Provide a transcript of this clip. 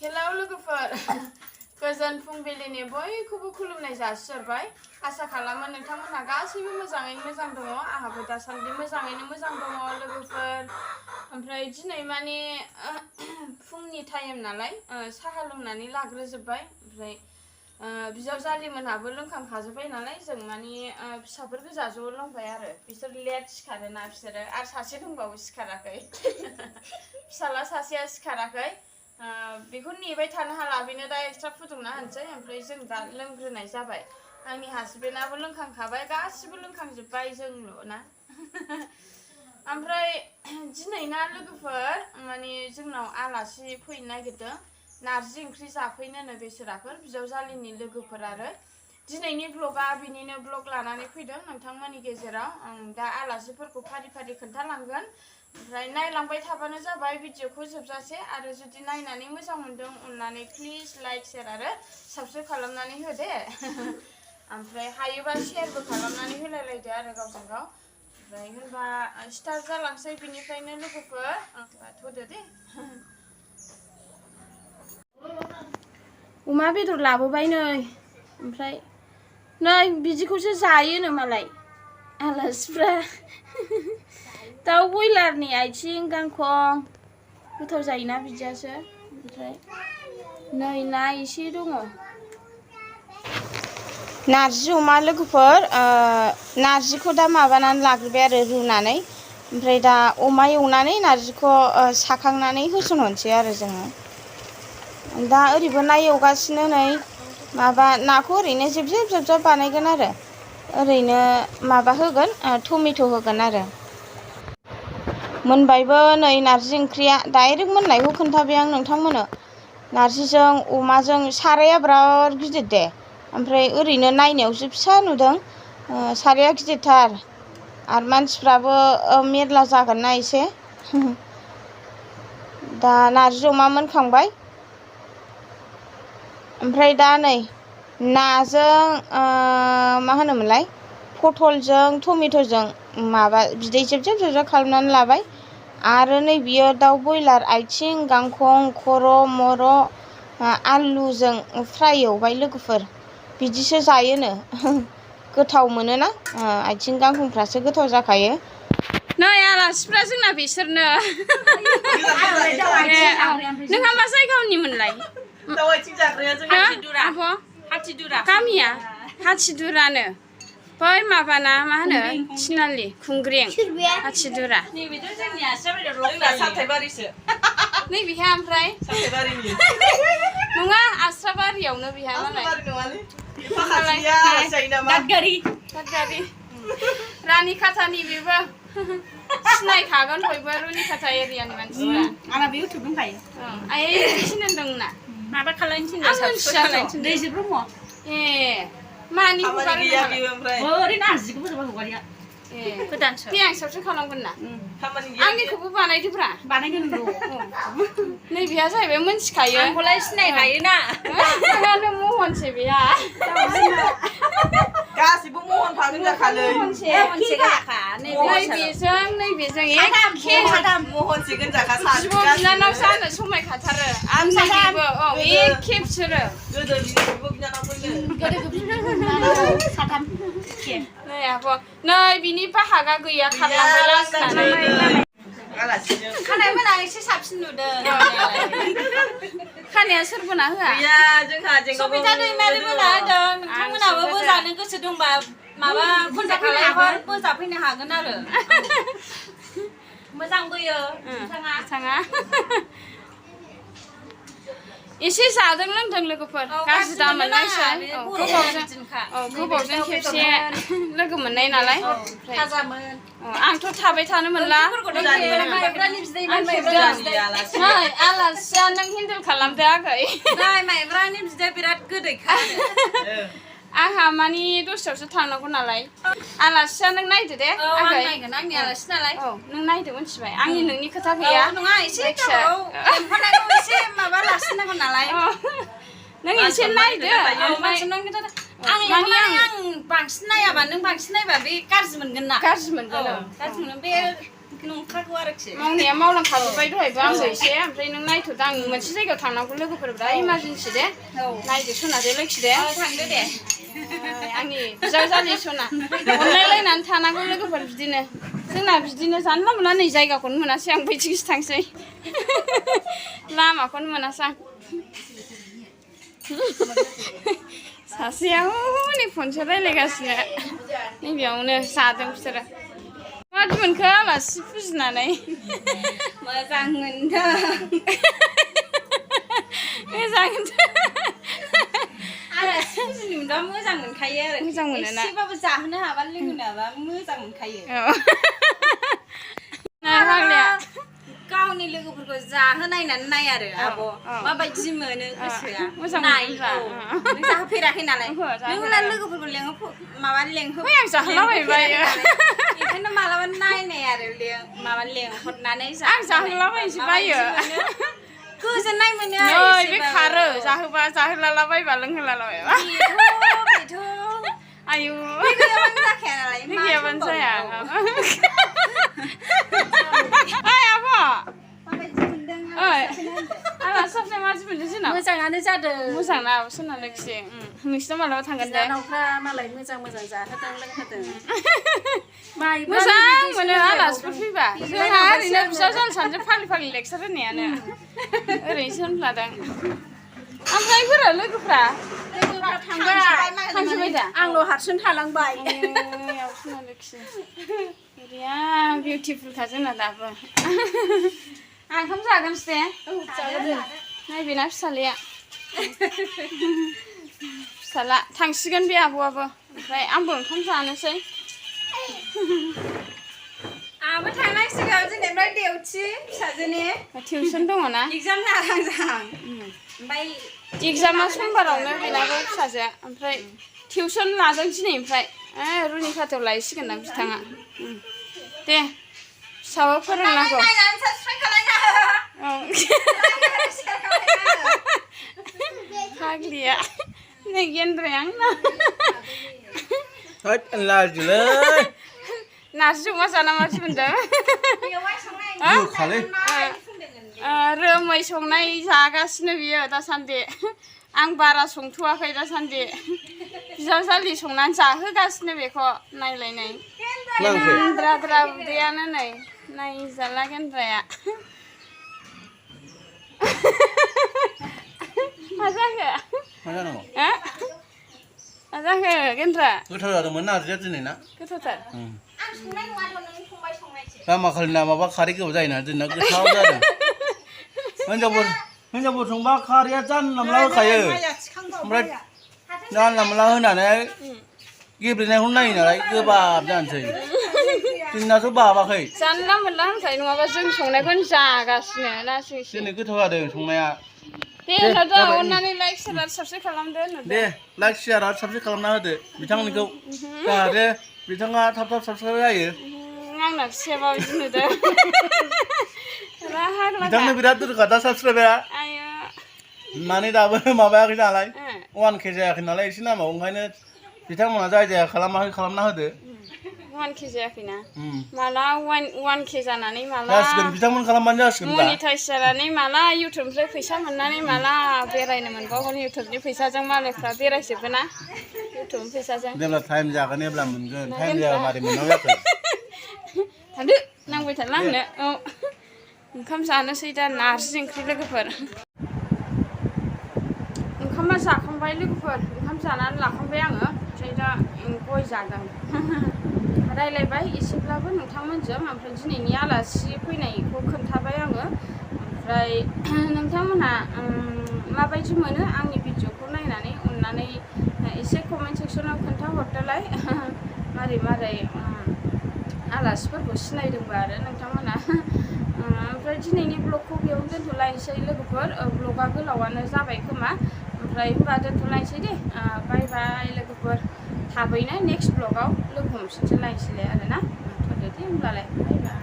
hello लोगोफोर गोजोन फुंबिलिनि बयखौबो खुलुमनाय जासिहरबाय आसा खालामो नोंथांमोनहा गासैबो मोजाङैनो मोजां दङ आंहाबो दासान्दि मोजाङैनो मोजां दङ लोगोफोर ओमफ्राय दिनै माने फुंनि टाइम नालाय साहा लोंनानै लाग्रोजोबबाय ओमफ्राय बिजावजालिमोनहाबो लोंखांखाजोबबाय नालाय जों माने फिसाफोर गोजा ज' लोंबाय आरो बिसोर लेट सिखारोना बिसोरो आरो सासे दंबावो सिखाराखै फिसाला सासेया सिखाराखै बेखौ नेबाय थानो हाला बेनो दा एक्सट्रा फुदुंना होनोसै ओमफ्राय जों दा लोंग्रोनाय जाबाय आंनि हासबेन्डआबो लोंखांखाबाय गासिबो लोंखांजोबबाय जोंल' ना ओमफ्राय दिनै ना लोगोफोर माने जोंनाव आलासि फैनो नागिरदों नारजि ओंख्रि जाफैनोनो बेसोराफोर बिजावजालिनि लोगोफोर आरो दिनैनि ब्लगा बिनिनो ब्लग लानानै फैदों नोंथांमोननि गेजेराव आं दा आलासिफोरखौ फारि फारि खोन्थालांगोन ओमफ्राय नायलांबाय थाबानो जाबाय भिडिअखौ जोबजासे आरो जुदि नायनानै मोजां मोनदों अननानै प्लिज लाइक शेयार आरो साबस्क्राइब खालामनानै हो दे ओमफ्राय हायोबा शेयारबो खालामनानै होलायलायदो आरो गावजों गाव ओमफ्राय होनबा स्टार्ट जालांसै बिनिफ्रायनो लोगोफोर थ'दो दे अमा बेदर लाबोबाय नै ओमफ्राय नै बिदिखौसो जायोनो मालाय आलासिफ्रा दाउ बयलारनि आथिं गांखं गोथाव जायोना बिदियासो ओमफ्राय नै ना एसे दङ नारजि अमा लोगोफोर नारजिखौ दा माबानानै लाग्रोबाय आरो रुनानै ओमफ्राय दा अमा एवनानै नारजिखौ साखांनानै होसनहरनोसै आरो जोङो दा ओरैबो ना एवगासिनो नै माबा नाखौ ओरैनो जेब जेब बानायगोन आरो ओरैनो माबा होगोन टमेट' होगोन आरो मोनबायबो नै नारजि ओंख्रिया डाइरेक्ट मोननायखौ खोन्थाबाय आं नोंथांमोननो नारजिजों अमाजों साराया बिराद गिदिर दे ओमफ्राय ओरैनो नायनायावसो फिसा नुदों साराया गिदिरथार आरो मानसिफ्राबो मेरला जागोन ना एसे दा नारजि अमा मोनखांबाय ओमफ्राय दा नै नाजों मा होनोमोनलाय पटलजों टमेट'जों माबा बिदै जेब जेब खालामनानै लाबाय आरो नै बियो दाउ बयलार आथिं गांखं खर' मर' आलुजों फ्राय एवबाय लोगोफोर बिदिसो जायोनो गोथाव मोनोना आथिं गांखंफ्रासो गोथाव जाखायो नै आलासिफ्रा जोंना बिसोरनो नोंहा मा जायगानिमोनलाय गामिया हाथिदुरानो बै माबाना मा होनो थिनालि खुंग्रिं हाथिदुरा नै बिहा ओमफ्राय नङा आस्राबारियावनो बिहा मालाय दादगारि रानिखाथानि बेबो सिनायखागोन बयबो रुनिखाथा एरियानि मानसिफ्रा आंना बे इउटुब दंखायो आइ थिनदोंना माबा खालायनो दैजि ब्रह्म ए मानि ओरैनो नारजिखौबो हगारिया गोदानसो दे आं साबसिन खालामगोन ना आंनिखौबो बानायदोब्रा बानायगोन नै बेहा जाहैबाय मोनथिखायो आंखौलाय सिनायखायोना नोंहानो महनसै बेहा गासिबो महन फागोन जाखालै नैबेजों एखे महनसे गोनजाखा बिब' बिनानाव जानो समायखाथारो आमसाहिबो एखे बिसोरो नै आब' नै बिनि बाहागा गैया खारलांबाय लाजिनानै खानाय मोना एसे साबसिन नुदों खानाया सोरबोना होआ सबिता दैमारि मोना होदों नोंथांमोनाबो बोजानो गोसो दंबा माबा कन्टेक्ट खालामहर बोजाफैनो हागोन आरो मोजां बोयो बिथाङा एसे जादों लोंदों लोगोफोर गाज्रि दा मोननायसै गोबावजों खेबसे लोगो मोननाय नालाय आंथ' थाबाय थानो मोनला आलासिया नों हेन्देल खालामदो आगै माइब्रानि बिदै बिराद गोदैखा आंहा मानि दस्रायावसो थांनांगौ नालाय आलासिया नों नायदो दे आगै आंनि आलासि नालाय नों नायदो मिथिबाय आंनि नोंनि खोथा गैया नङा एसे एसे माबा लासिनांगौ नालाय नों एसे नायदो आं बांसिन नायाबा नों बांसिन नायबा बे गाज्रि मोनगोन ना गाज्रि मोनगोन बे नंखागौ आरोखि मावनाया मावलांखाजोब्बाय दहायबो आंबो एसे ओमफ्राय नों नायथ'दो आं मोनसे जायगायाव थांनांगौ लोगोफोर बिराद इमारजेन्सि दे नायदो सना दे लोखि दे थांदो दे आंनि बिजावजालि सना अनलायलायनानै थानांगौ लोगोफोर बिदिनो जोंना बिदिनो जानला मोनला नै जायगाखौनो मोनासै आं बैथिंसो थांसै लामाखौनो मोनासै आं सासेया हनै फनसो रायलायगासिनो नैबेयावनो जादों बिसोरो माबादि मोनखो आलासि फुजिनानै मोजां मोनदों मोजां मोनदों आलासि फुजिनो मोनबा मोजां मोनखायो आरो मोजां मोनोना एसेबाबो जाहोनो हाबा लोंहोनो हाबा मोजां मोनखायो गावनि लोगोफोरखौ जाहोनायनानै नाय आरो आब' माबायदि मोनो गोसोआ मोजां नाय नों जाहोफेराखै नालाय नोंलाय लोगोफोरखौ माबा लेंहोबाय आं जाहोलाबायबाय बेखायनो मालाबा नायनाय आरो माबा लेंहरनानै आं जाहोलाबायनोसो बायो गोजोननाय मोनो नै बे खारो जाहोबा जाहोलालाबायबा लोंहोलालाबायबा बेथ' आयु बे गैयाबानो जाखाया नालाय बे गैयाबानो जाया ओइ आब' माबायदि मोनदों आलासि जाफैनाय माबायदि मोनदों जोंनाव मोजाङानो जादों मोजां ना सोना लोगोसे नोंसिनाव मालाबा थांगोन दे जानावफ्रा मालाय मोजां जाहोदों लोंहोदों मोजां मोनो आलासिफोर फैबा जोंहा ओरैनो बिजावजालि सानैजों फाग्लि फाग्लि लेक्सार होनायानो ओरैनोसो होनफ्लादों ओमफ्राय लोगोफ्रा थांजोब्बाय दा आंल' हारसिं थालांबाय सना लोगोसे बोरैया बिउटिफुलखा जोंना दाबो आं ओंखाम जागोनसो दे नायबेना फिसालाया फिसाला थांसिगोन बे आब'आबो ओमफ्राय आंबो ओंखाम जानोसै आंबो थांनांसिगौ दिनैनिफ्राय डिउटि फिसाजोनि टिउसन दङ ना एगजाम जाहां ओमफ्राय एगजामा समबारावनो बेनाबो फिसाजो ओमफ्राय टिउसन लादों दिनैनिफ्राय रुनिखाथायाव लायसिगोन ना बिथाङा दे फिसाबो फोरोंनांगौ फाग्लिया नै गेन्द्राया आंना नार्जि अमा जाना माबायदि मोनदों रोमै संनाय जागासिनो बियो दासान्दि आं बारा संथ'वाखै दासान्दि बिजावजालि संनानै जाहोगासिनो बेखौ नायलायनाय गेन्द्राद्रा उदैयानो नै नायजाला गेन्द्राया मा जाखो मा जाखो गेन्द्रा गोथाव जादोंमोन नार्जिया दिनै ना गोथावथार गामाखालिना माबा खारै गोबाव जायोना दिनना गोथाव जादों हिनजावफोर संबा खारैया जानला मोनला होखायो ओमफ्राय जानला मोनला होनानै गेब्लेनायखौनो नायो नालाय गोबाब जानोसै जोंनाथ' बाबाखै जानला मोनला होनखायो नङाबा जों संनायखौनो जागासिनो लासैसो दिनै गोथाव जादों संनाया दे होनदो अननानै लाइक शेयार साबस्क्राइब खालामदो दे लाइक शेयार साबस्क्राइब खालामना होदो बिथांनिखौ जाहाथे बिथाङा थाब थाब साबस्क्राइब जायो आंना फिसायाबा बिदि नुदों बिथांनो बिराद दुरखा दा साबस्क्राइबाया माने दाबो माबायाखै नालाय 1K जायाखै नालाय एसे नामाव ओंखायनो बिथांमोना जाया खालामाखै खालामना होदो 1K जायाखैना माला 1K जानानै माला जासिगोन बिथांमोन खालामबानो जासिगोन मनिटाइज जानानै माला इउटुबनिफ्राय फैसा मोननानै माला बेरायनो मोनबावगोन इउटुबनि फैसाजों मालायफ्रा बेरायजोबगोन ना इउटुबनि फैसाजों जेब्ला टाइम जागोन अब्ला मोनगोन टाइम जाबा मारै मोननांगौ जाखो थांदो नांबाय थाला आंनो ओंखाम जानोसै दा नार्जि ओंख्रि लोगोफोर ओंखामा जाखांबाय लोगोफोर ओंखाम जानानै लाखांबाय आङो ओमफ्राय दा गय जादों रायलायबाय एसेब्लाबो नोंथांमोनजों ओमफ्राय दिनैनि आलासि फैनायखौ खोन्थाबाय आङो ओमफ्राय नोंथांमोनहा माबायदि मोनो आंनि भिडिअखौ नायनानै अननानै एसे कमेन्ट सेक्सनाव खोन्थाहरदोलाय मारै आलासिफोरखौ सिनायदोंबा आरो नोंथांमोना ओमफ्राय दिनैनि ब्लगखौ बेयावनो दोनथ'लायनोसै लोगोफोर ब्लगा गोलावानो जाबाय खोमा ओमफ्राय होनबा दोनथ'लायनोसै दे बाय बाय लोगोफोर थाबैनो नेक्स्ट ब्लगाव लोगो हमफिनसोलायनोसैलाय आरोना दोनथ'दो दे होमब्लालाय बाय बाय